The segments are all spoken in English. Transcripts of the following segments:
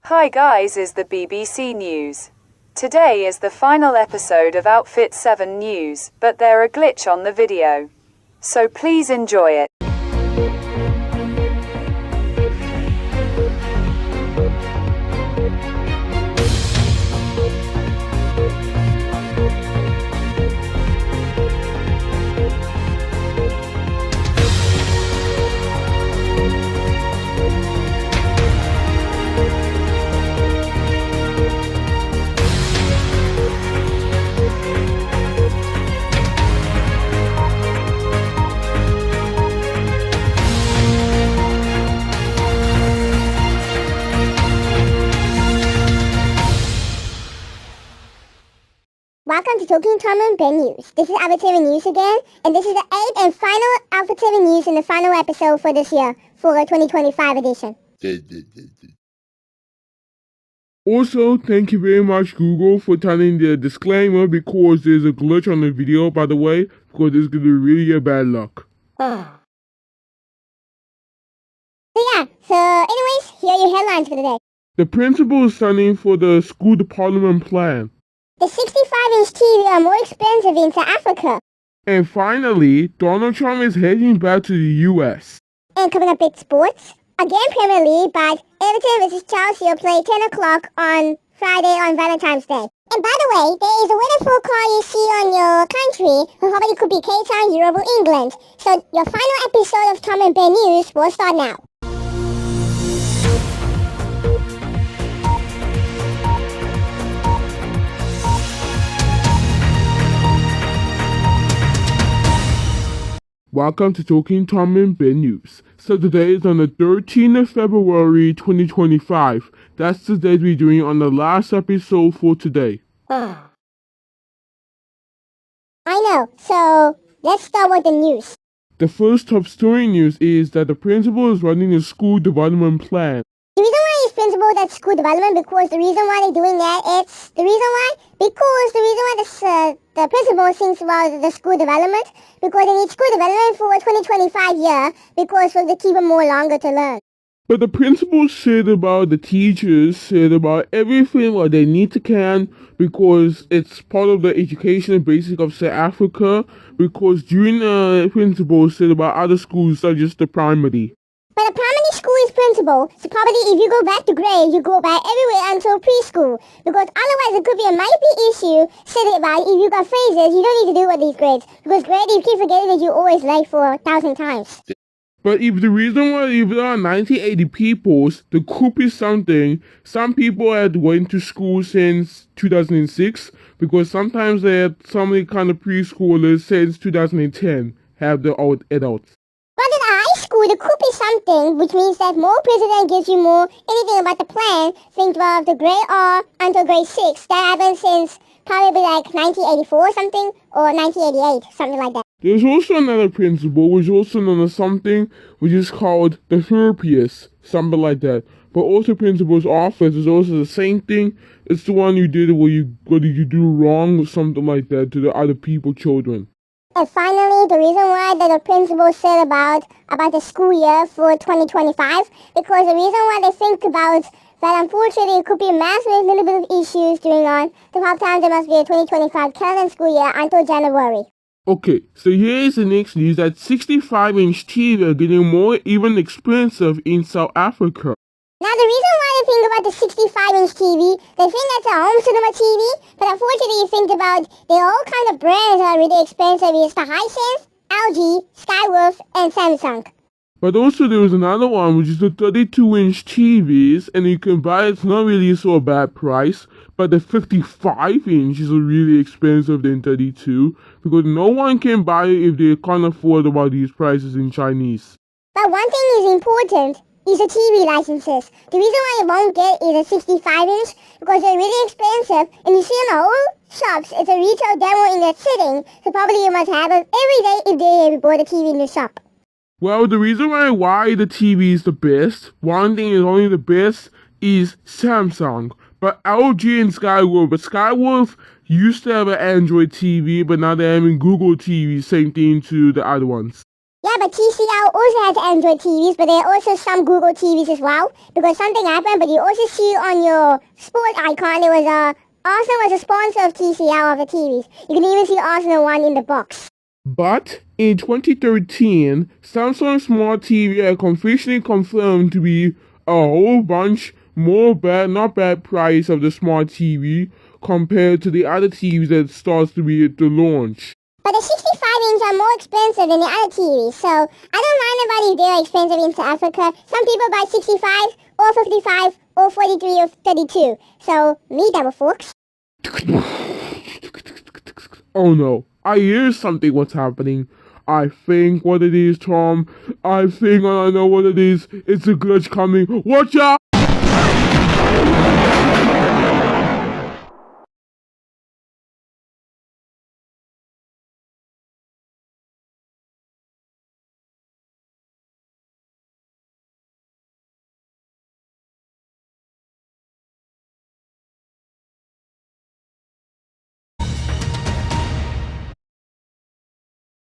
Hi guys, is the BBC News. Today is the final episode of Outfit 7 News, but there a glitch on the video. So please enjoy it. Welcome to Talking Tom and Ben News. This is Outfit 7 News again, and this is the 8th and final Outfit 7 News and the final episode for this year, for the 2025 edition. Also, thank you very much Google for turning the disclaimer because there's a glitch on the video, by the way, because it's going to be really a bad luck. So anyways, here are your headlines for the day. The principal is studying for the school department plan. The 65-inch TV are more expensive in South Africa. And finally, Donald Trump is heading back to the US. And coming up big sports, again Premier League, but Everton vs Chelsea will play 10 o'clock on Friday on Valentine's Day. And by the way, there is a weather forecast you see on your country, who probably could be Cape Town, Europe or England. So your final episode of Tom and Ben News will start now. Welcome to Talking Tom and Ben News. So today is on the 13th of February 2025. That's the date we're doing on the last episode for today. I know, so let's start with the news. The first top story news is that the principal is running a school development plan. The reason why it's principal that's school development, because the reason why they're doing that, the principal thinks about the school development, because they need school development for 2025 year, because for the keep them more longer to learn. But the principal said about the teachers, said about everything what they need to can, because it's part of the education basic of South Africa, because during the principal said about other schools such as the primary. But the primary school is principal, so probably if you go back to grade, you go back everywhere until preschool. Because otherwise it could be a mighty issue said about if you got phrases, you don't need to do with these grades. Because grade, you keep forgetting that you're always late for 1,000 times. But if the reason why if there are 1980 peoples, the group is something, some people had went to school since 2006, because sometimes they had some kind of preschoolers since 2010 have the old adults. But in high school, the group is something, which means that more president gives you more anything about the plan. Think about the grade R until grade 6. That happened since probably like 1984 or something, or 1988, something like that. There's also another principle, which is also known as something which is called the therapist, something like that. But also principal's office is also the same thing. It's the one you did what did you do wrong or something like that to the other people, children. And finally, the reason why that the principal said about the school year for 2025, because the reason why they think about that unfortunately it could be a massive little bit of issues during on the top time there must be a 2025 calendar school year until January. Okay, so here is the next news that 65-inch TV are getting more even expensive in South Africa. Now the reason why they think about the 65-inch TV, they think that's a home cinema TV, but unfortunately you think about the all kind of brands that are really expensive. It's the Hisense, LG, Skyworth, and Samsung. But also there is another one which is the 32-inch TVs, and you can buy it's not really so a bad price, but the 55-inch is really expensive than 32, because no one can buy it if they can't afford about these prices in Chinese. But one thing is important. Is the TV licenses. The reason why you won't get is a 65-inch because they're really expensive, and you see in the whole shops, it's a retail demo in that sitting, so probably you must have it every day if they bought a TV in the shop. Well, the reason why the TV is the best, one thing is only the best, is Samsung. But LG and Skyworth used to have an Android TV, but now they're having Google TV, same thing to the other ones. Yeah, but TCL also has Android TVs, but there are also some Google TVs as well. Because something happened, but you also see on your sport icon, there was Arsenal was a sponsor of TCL of the TVs. You can even see Arsenal one in the box. But in 2013, Samsung Smart TV are officially confirmed to be a whole bunch more not bad price of the Smart TV compared to the other TVs that starts to be at the launch. But the 65-inch are more expensive than the other TVs, so I don't mind about if they're expensive in South Africa. Some people buy 65, or 55, or 43, or 32. So, me, double forks. Oh no, I hear something what's happening. I think what it is, Tom. I think I know what it is. It's a glitch coming. Watch out!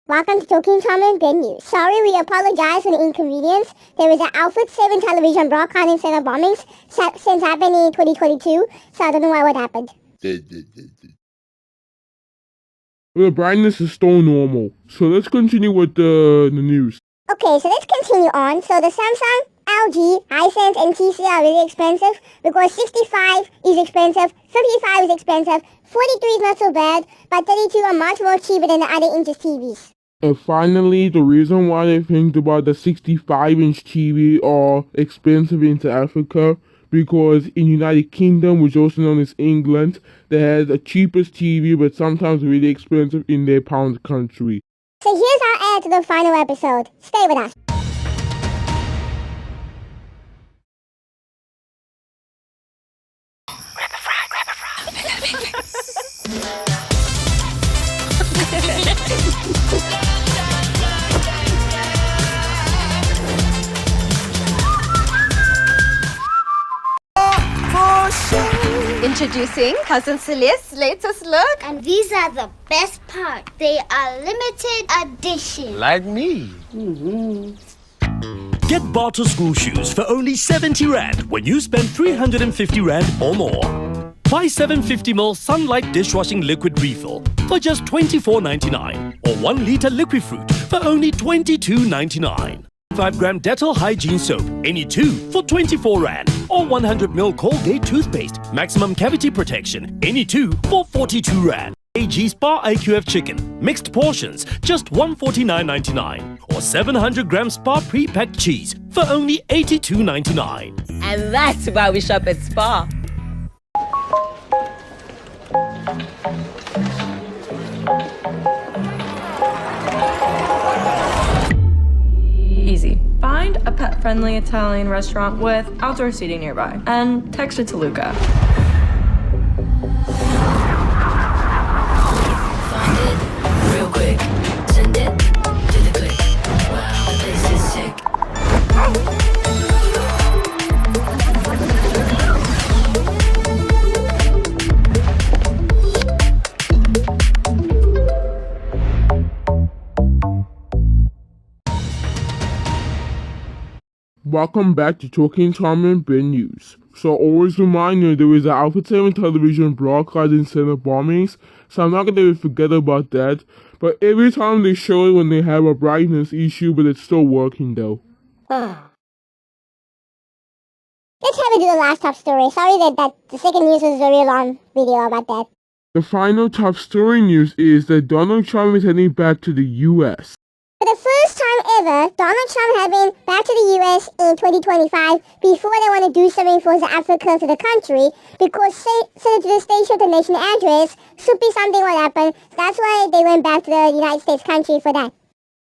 Welcome to Talking Tom and Ben News. Sorry, we apologize for the inconvenience. There was an Alpha 7 television broadcasting center bombings since happened in 2022, so I don't know what happened. The brightness is still normal, so let's continue with the news. Okay, so let's continue on. So the Samsung, LG, Hisense, and TCL are really expensive because 65 is expensive, 55 is expensive, 43 is not so bad, but 32 are much more cheaper than the other inches TVs. And finally, the reason why they think about the 65-inch TV are expensive in South Africa, because in United Kingdom, which is also known as England, they have the cheapest TV, but sometimes really expensive in their pound country. So here's our ad to the final episode. Stay with us. Introducing Cousin Celeste's latest look. And these are the best part. They are limited edition. Like me. Get Barter school shoes for only 70 Rand when you spend 350 Rand or more. Buy 750ml Sunlight dishwashing liquid refill for just 24.99 or 1 litre liquid fruit for only 22.99. 5-gram Dettol hygiene soap, any 2 for 24 Rand. Or 100ml Colgate toothpaste, maximum cavity protection, any 2 for 42 Rand. AG Spa IQF chicken, mixed portions, just 149.99. Or 700-gram Spa pre-packed cheese for only 82.99. And that's why we shop at Spa. Easy. Find a pet-friendly Italian restaurant with outdoor seating nearby and text it to Luca. Find it real quick. Send it to the click. Wow, the place is sick. Welcome back to Talking Tom and Ben News. So always remind you, there is an Alpha 7 television broadcasting center bombings, so I'm not going to forget about that. But every time they show it when they have a brightness issue, but it's still working though. Let's have it do the last top story. Sorry that the second news was a very long video about that. The final top story news is that Donald Trump is heading back to the US. For the first time ever, Donald Trump had been back to the US in 2025 before they want to do something for Africa to the country, because send it to the station of the nation address should be something what happened. That's why they went back to the United States country for that.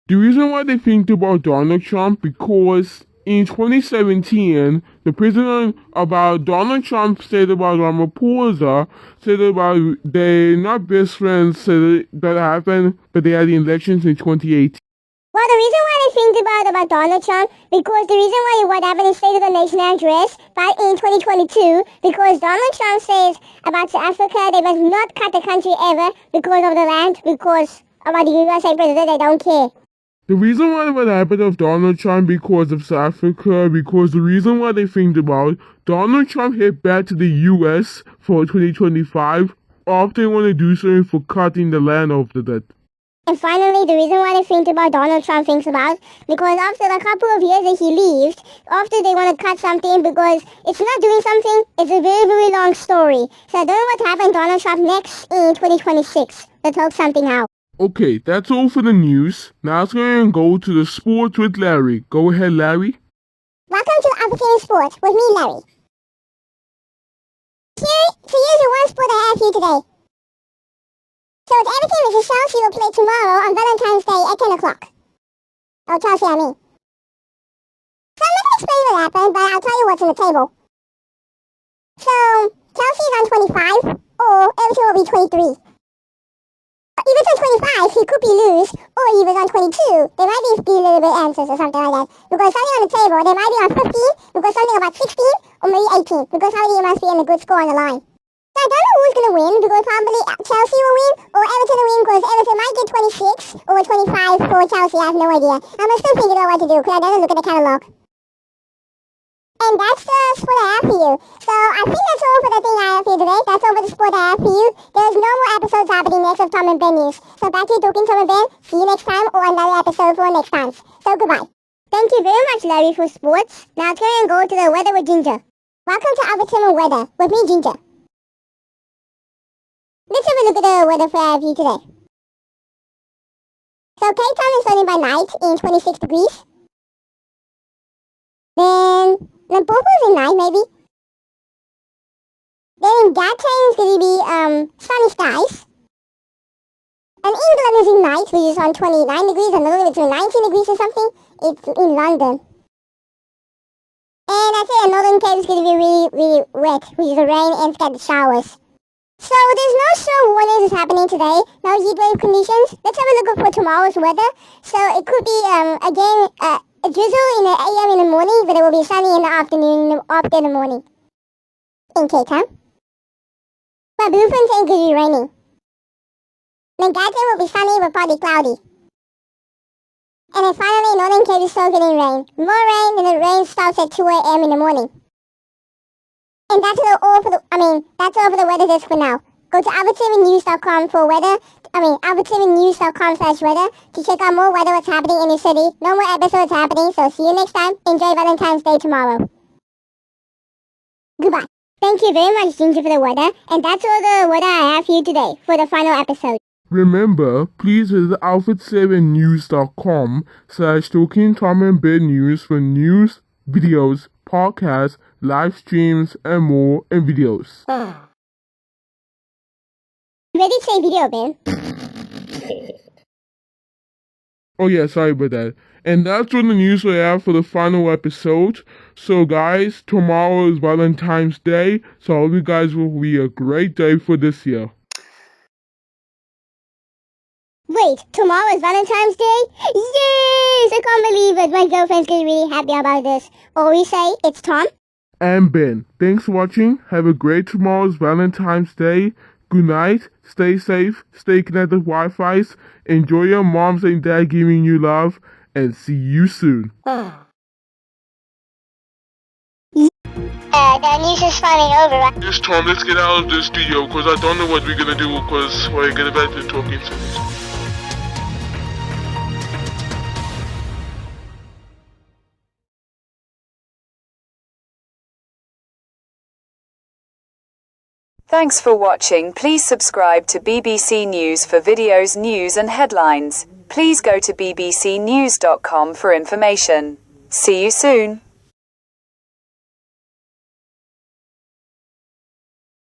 The reason why they think about Donald Trump, because in 2017, the president about Donald Trump said about Ramaphosa, said about they're not best friends, said that happened, but they had the elections in 2018. Well, the reason why they think about Donald Trump, because the reason why what happened in State of the Nation address back in 2022, because Donald Trump says about Africa, they must not cut the country ever because of the land, because about the USA president, they don't care. The reason why what happened of Donald Trump because of South Africa, because the reason why they think about Donald Trump hit back to the US for 2025 after they want to do something for cutting the land after that. And finally, the reason why they think about Donald Trump thinks about, because after a couple of years that he leaves, after they want to cut something because it's not doing something, it's a very, very long story. So I don't know what happened to Donald Trump next in 2026. Let's hope something out. Okay, that's all for the news. Now let's go and go to the sports with Larry. Go ahead, Larry. Welcome to Opportunity Sports with me, Larry. Here's your one sport I have for you today. So it's Everton versus Chelsea will play tomorrow on Valentine's Day at 10 o'clock. Oh, Chelsea, I mean. So I'm not going to explain what happened, but I'll tell you what's on the table. So, Chelsea is on 25, or Everton will be 23. If it's on 25, he could be lose, or he was on 22. There might be a little bit answers or something like that. Because something on the table, they might be on 15, because something about 16, or maybe 18. Because somebody must be in a good score on the line. So I don't know who's going to win, because probably Chelsea will win, or Everton will win, because Everton might get 26, or 25 for Chelsea, I have no idea. I'm still thinking about what to do, because I don't look at the catalog. And that's the sport I have for you. So I think that's all for the thing I have for you today. That's all for the sport I have for you. There's no more episodes happening next of Tom and Ben News. So back to you talking Tom and Ben. See you next time or another episode for next time. So goodbye. Thank you very much, Larry, for sports. Now turn and go to the weather with Ginger. Welcome to Albertine Weather with me, Ginger. Let's have a look at the weather for I have for you today. So Cape Town is sunny by night in 26 degrees. Then Limpopo is in night, maybe. Then in Gauteng is going to be sunny skies. And England is in night, which is on 29 degrees, and another between 19 degrees or something. It's in London. And I say Northern Cape is going to be really, really wet, which is the rain and scattered showers. So there's no snow warnings happening today, no heat wave conditions. Let's have a look for tomorrow's weather. So it could be, again, a drizzle in the AM in the morning, but it will be sunny in the afternoon, after the morning. In Cape Town. But Bloemfontein could be raining. Then Gauteng will be sunny but partly cloudy. And then finally, Northern Cape is still getting rain. More rain, and the rain stops at 2 AM in the morning. And that's all for the weather desk for now. Go to AlbertSevenNews.com for weather. AlbertSevenNews.com/weather to check out more weather, what's happening in the city. No more episodes happening, so see you next time. Enjoy Valentine's Day tomorrow. Goodbye. Thank you very much, Ginger, for the weather. And that's all the weather I have for you today for the final episode. Remember, please visit Alfred7News.com/Talking Tom and Ben News for news, videos, podcasts, live streams, and more, and videos. Ready to say video, Ben? Oh yeah, sorry about that. And that's all the news we have for the final episode. So guys, tomorrow is Valentine's Day, so I hope you guys will be a great day for this year. Wait, tomorrow is Valentine's Day? Yes! I can't believe it. My girlfriend's getting really happy about this. Or we say, it's Tom. And Ben. Thanks for watching. Have a great tomorrow's Valentine's Day. Good night. Stay safe. Stay connected with Wi-Fi's. Enjoy your moms and dad giving you love. And see you soon. The news is finally over, right? Yes, Tom, let's get out of the studio because I don't know what we're going to do because we're getting back to talking to me. Thanks for watching. Please subscribe to BBC News for videos, news and headlines. Please go to bbcnews.com for information. See you soon.